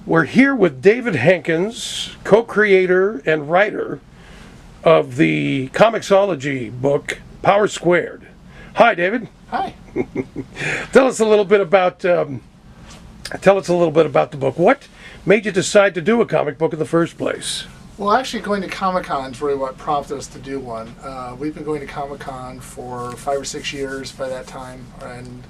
We're here with David Hankins, co-creator and writer of the comicsology book, Power Squared. Hi, David. Hi. Tell us a little bit about the book. What made you decide to do a comic book in the first place? Well, actually, going to Comic-Con is really what prompted us to do one. We've been going to Comic-Con for 5 or 6 years by that time, and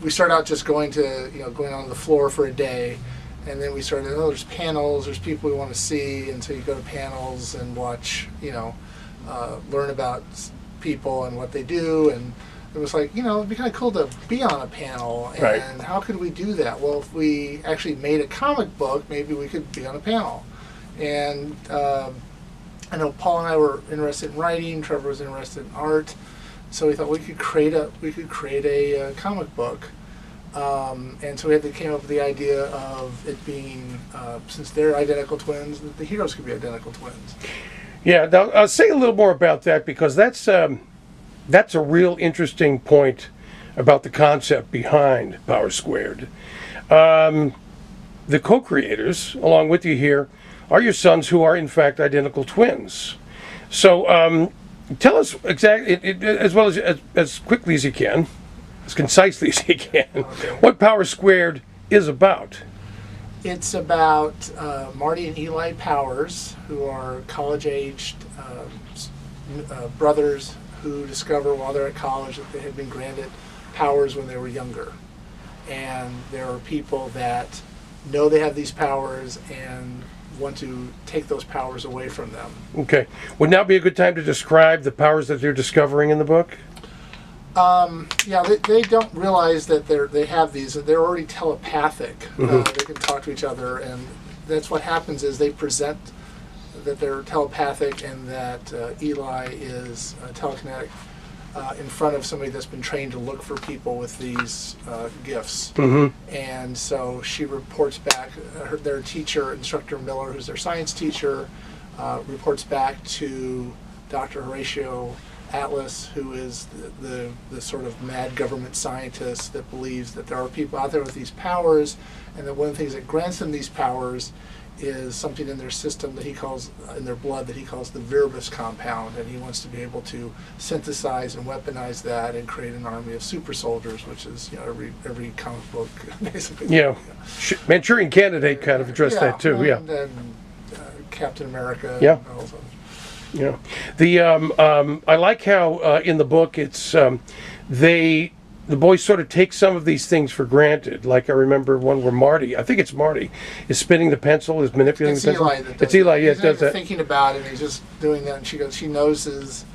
we started out just going on the floor for a day, and then we started, there's panels, there's people we want to see, and so you go to panels and watch, learn about people and what they do, and it was like, it'd be kind of cool to be on a panel, and right. How could we do that? Well, if we actually made a comic book, maybe we could be on a panel. And I know Paul and I were interested in writing, Trevor was interested in art, so we thought we could create a comic book. And so we came up with the idea of it being, since they're identical twins, that the heroes could be identical twins. Yeah, now I'll say a little more about that, because that's a real interesting point about the concept behind Power Squared. The co-creators, along with you here, are your sons, who are in fact identical twins. So tell us exactly, as well as quickly as you can, as concisely as you can, what Power Squared is about. It's about Marty and Eli Powers, who are college-aged brothers who discover while they're at college that they had been granted powers when they were younger. And there are people that know they have these powers and want to take those powers away from them. Okay. Would now be a good time to describe the powers that they're discovering in the book? They don't realize that they have these. They're already telepathic. Mm-hmm. They can talk to each other, and that's what happens is they present that they're telepathic and that Eli is telekinetic in front of somebody that's been trained to look for people with these gifts. Mm-hmm. And so she reports back, their teacher, Instructor Miller, who's their science teacher, reports back to Dr. Horatio Atlas, who is the sort of mad government scientist that believes that there are people out there with these powers, and that one of the things that grants them these powers is something in their system that he calls, in their blood, that he calls the Viribus compound, and he wants to be able to synthesize and weaponize that and create an army of super soldiers, which is every comic book basically. Yeah, Manchurian Candidate kind of addressed that too. And Captain America. Yeah. And all those. Yeah, I like how in the book it's the boys sort of take some of these things for granted. Like I remember one where Marty, I think it's Marty, is spinning the pencil, is manipulating the pencil. It's Eli that does that. Thinking about it, and he's just doing that, and she noses,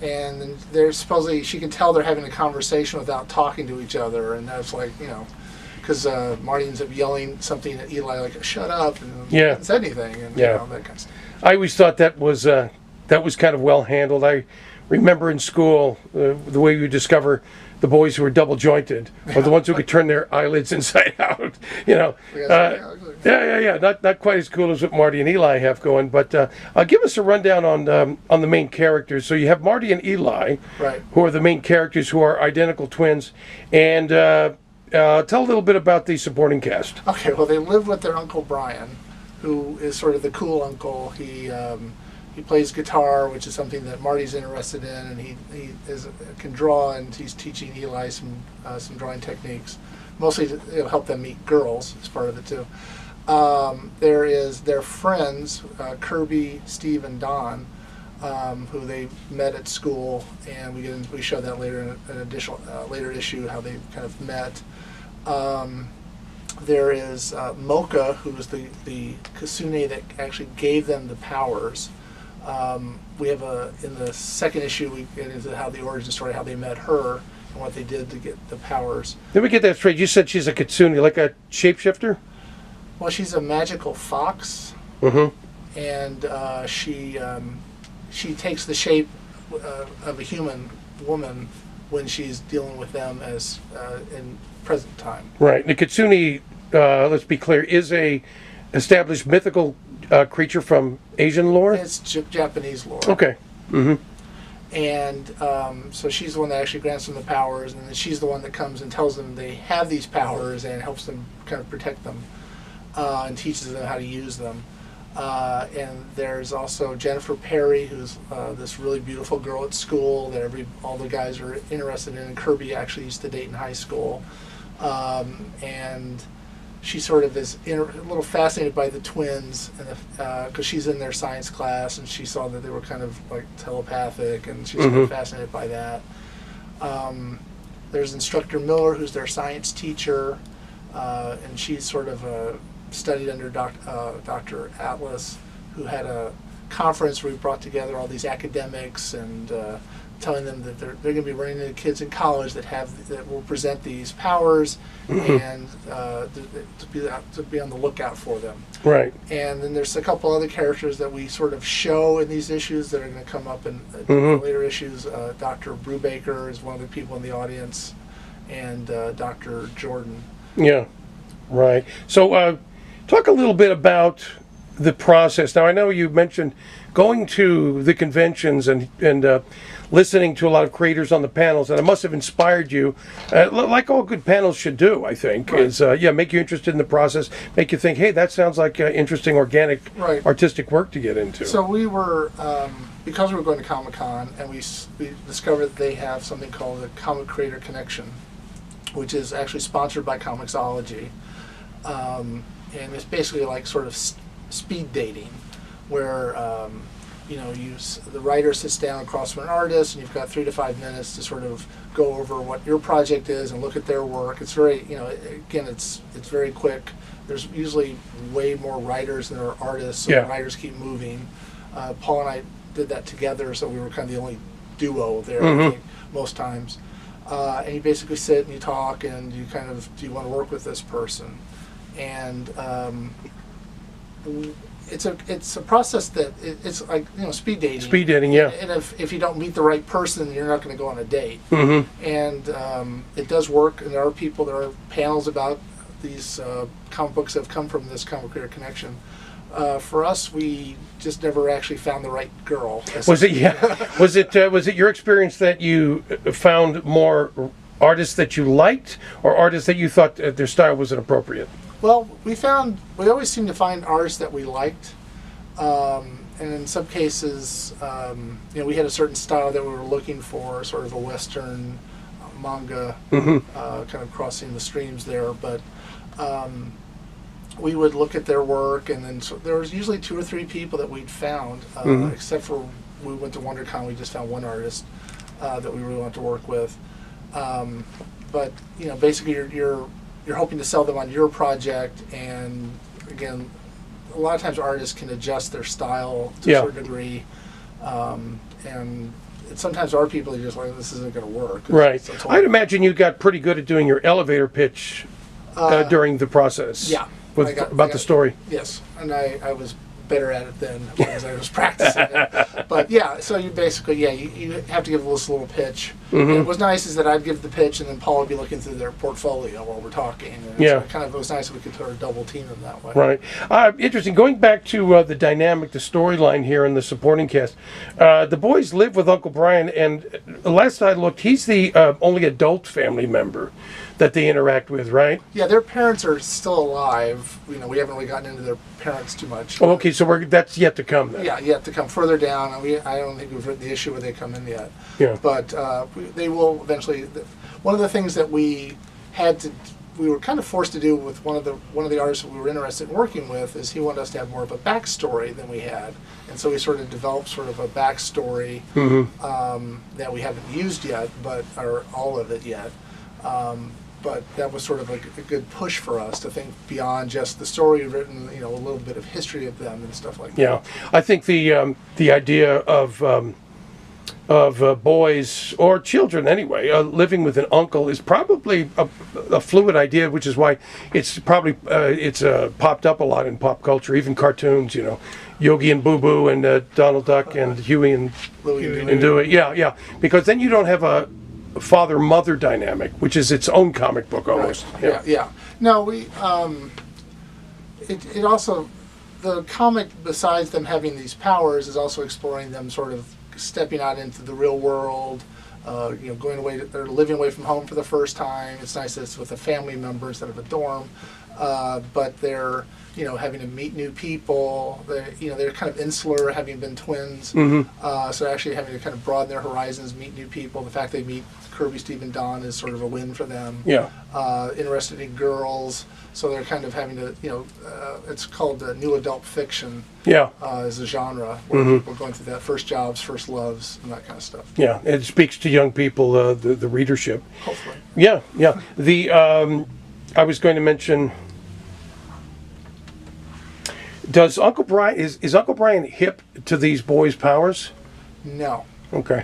and they're supposedly, she can tell they're having a conversation without talking to each other, and that's like, because Marty ends up yelling something at Eli like, shut up, and he hasn't said anything, and that kind of stuff. I always thought that was kind of well handled. I remember in school the way you discover the boys who are double jointed, or the ones who could turn their eyelids inside out. Not quite as cool as what Marty and Eli have going, but give us a rundown on the main characters. So you have Marty and Eli, right, who are the main characters, who are identical twins, and tell a little bit about the supporting cast. Okay, well, they live with their Uncle Brian, who is sort of the cool uncle. He plays guitar, which is something that Marty's interested in, and he can draw, and he's teaching Eli some drawing techniques, mostly to help them meet girls as part of it too. There is their friends, Kirby, Steve, and Don, who they met at school, and we show that later in an additional later issue how they kind of met. There is Mocha, who was the Kasune that actually gave them the powers. We have in the second issue we get into how the origin story, how they met her, and what they did to get the powers. Let me get that straight. You said she's a kitsune, like a shapeshifter? Well, she's a magical fox, and she takes the shape of a human woman when she's dealing with them as in present time. Right. The kitsune, let's be clear, is a established mythical creature from Asian lore? It's Japanese lore. Okay. Mm-hmm. And so she's the one that actually grants them the powers, and then she's the one that comes and tells them they have these powers and helps them kind of protect them. and teaches them how to use them. And there's also Jennifer Perry, who's this really beautiful girl at school that all the guys are interested in. And Kirby actually used to date in high school. And she sort of is a little fascinated by the twins, because she's in their science class, and she saw that they were kind of like telepathic, and she's kind of fascinated by that. There's Instructor Miller, who's their science teacher, and she's sort of studied under Dr. Atlas, who had a conference where we brought together all these academics and telling them that they're going to be running into kids in college that will present these powers, and to be on the lookout for them. Right. And then there's a couple other characters that we sort of show in these issues that are going to come up in later issues. Dr. Brubaker is one of the people in the audience, and Dr. Jordan. Yeah. Right. So talk a little bit about the process. Now, I know you mentioned going to the conventions and listening to a lot of creators on the panels, and it must have inspired you, like all good panels should do, I think, right. is make you interested in the process, make you think, hey, that sounds like interesting, organic, right. artistic work to get into. So we were, because we were going to Comic-Con, and we discovered that they have something called the Comic Creator Connection, which is actually sponsored by Comixology. And it's basically like sort of speed dating, where the writer sits down across from an artist, and you've got 3 to 5 minutes to sort of go over what your project is and look at their work. It's very, again, it's very quick. There's usually way more writers than there are artists, so the writers keep moving. Paul and I did that together, so we were kind of the only duo there, I think, most times. And you basically sit and you talk, and you kind of, do you want to work with this person? And it's a process that it's like speed dating. Speed dating, yeah. And if you don't meet the right person, you're not going to go on a date. And it does work. And there are panels about these comic books that have come from this Comic Creator Connection. For us, we just never actually found the right girl. Was it your experience that you found more artists that you liked, or artists that you thought their style was inappropriate? Well, we always seemed to find artists that we liked, and in some cases, we had a certain style that we were looking for, sort of a Western manga, kind of crossing the streams there. But we would look at their work, and then there was usually 2 or 3 people that we'd found, except for we went to WonderCon, we just found one artist that we really wanted to work with. But basically, you're hoping to sell them on your project, and again, a lot of times artists can adjust their style to a certain degree, and sometimes our people are just like, this isn't going to work. Right. I'd imagine you got pretty good at doing your elevator pitch during the process. Yeah. About the story. Yes, and I was better at it than as I was practicing it. But yeah, so you basically, you have to give this little pitch. And it was nice is that I'd give the pitch, and then Paul would be looking through their portfolio while we're talking. And so it was nice that we could sort of double team them that way. Right. Interesting. Going back to the dynamic, the storyline here and the supporting cast, the boys live with Uncle Brian, and last I looked, he's the only adult family member that they interact with, right? Yeah, their parents are still alive. We haven't really gotten into their parents too much. Oh, okay, so that's yet to come then. Yeah, yet to come further down. I don't think we've written the issue where they come in yet. Yeah. But they will eventually. One of the things that we were kind of forced to do with one of the artists that we were interested in working with is he wanted us to have more of a backstory than we had, and so we sort of developed sort of a backstory that we haven't used yet, or all of it yet. But that was sort of a good push for us to think beyond just the story written, a little bit of history of them and stuff like that. Yeah, I think the idea of boys or children anyway living with an uncle is probably a fluid idea, which is why it's probably popped up a lot in pop culture, even cartoons. Yogi and Boo Boo and Donald Duck and Huey and Louie and Dewey. Yeah, because then you don't have a father-mother dynamic, which is its own comic book almost. Right. Yeah. No, we. It also, the comic, besides them having these powers, is also exploring them sort of stepping out into the real world. Going away. They're living away from home for the first time. It's nice that it's with a family member instead of a dorm. but they're having to meet new people. They're kind of insular, having been twins, so actually having to kind of broaden their horizons, meet new people. The fact they meet Kirby, Steve, and Don is sort of a win for them. Yeah. Interested in girls, so they're kind of having to, it's called new adult fiction. Yeah. Is a genre where people are going through that first jobs, first loves, and that kind of stuff. Yeah, it speaks to young people, the readership. Hopefully. Yeah, yeah. I was going to mention. Does Uncle Brian is Uncle Brian hip to these boys' powers? No. Okay.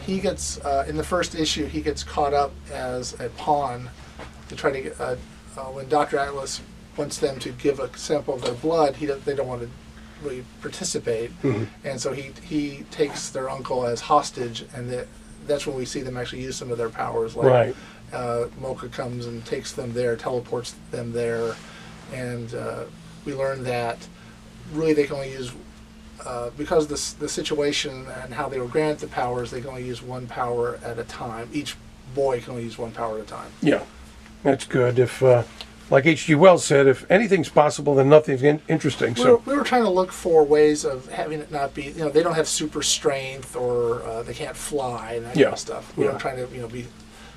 He gets in the first issue. He gets caught up as a pawn to try to get. When Dr. Atlas wants them to give a sample of their blood, they don't want to really participate, and so he takes their uncle as hostage, and that's when we see them actually use some of their powers. Like, right. Mocha comes and takes them there, teleports them there, and we learn that really they can only use. Because the situation and how they were granted the powers, they can only use one power at a time. Each boy can only use one power at a time. Yeah, that's good. If, like H.G. Wells said, if anything's possible, then nothing's interesting. So we were trying to look for ways of having it not be, they don't have super strength or they can't fly and that kind of stuff. We weren't trying to, be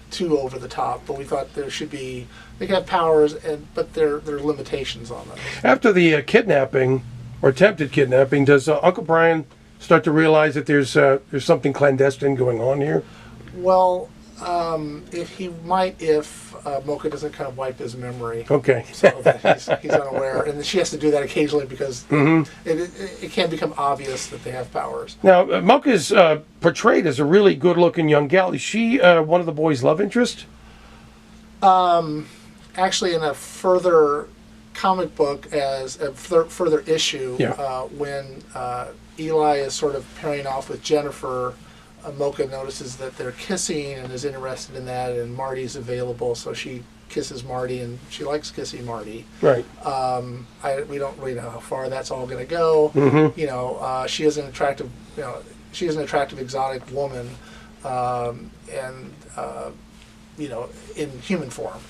too over the top, but we thought there should be, they can have powers, but there are limitations on them. After the kidnapping, or attempted kidnapping, does Uncle Brian start to realize that there's something clandestine going on here? Well, if Mocha doesn't kind of wipe his memory. Okay. So that he's unaware, and she has to do that occasionally because it can become obvious that they have powers. Now, Mocha's portrayed as a really good-looking young gal. Is she one of the boys' love interest? Actually, in a further comic book, as a further issue, when Eli is sort of pairing off with Jennifer, Mocha notices that they're kissing and is interested in that, and Marty's available, so she kisses Marty, and she likes kissing Marty. Right. We don't really know how far that's all going to go. She is an attractive, exotic woman, and in human form.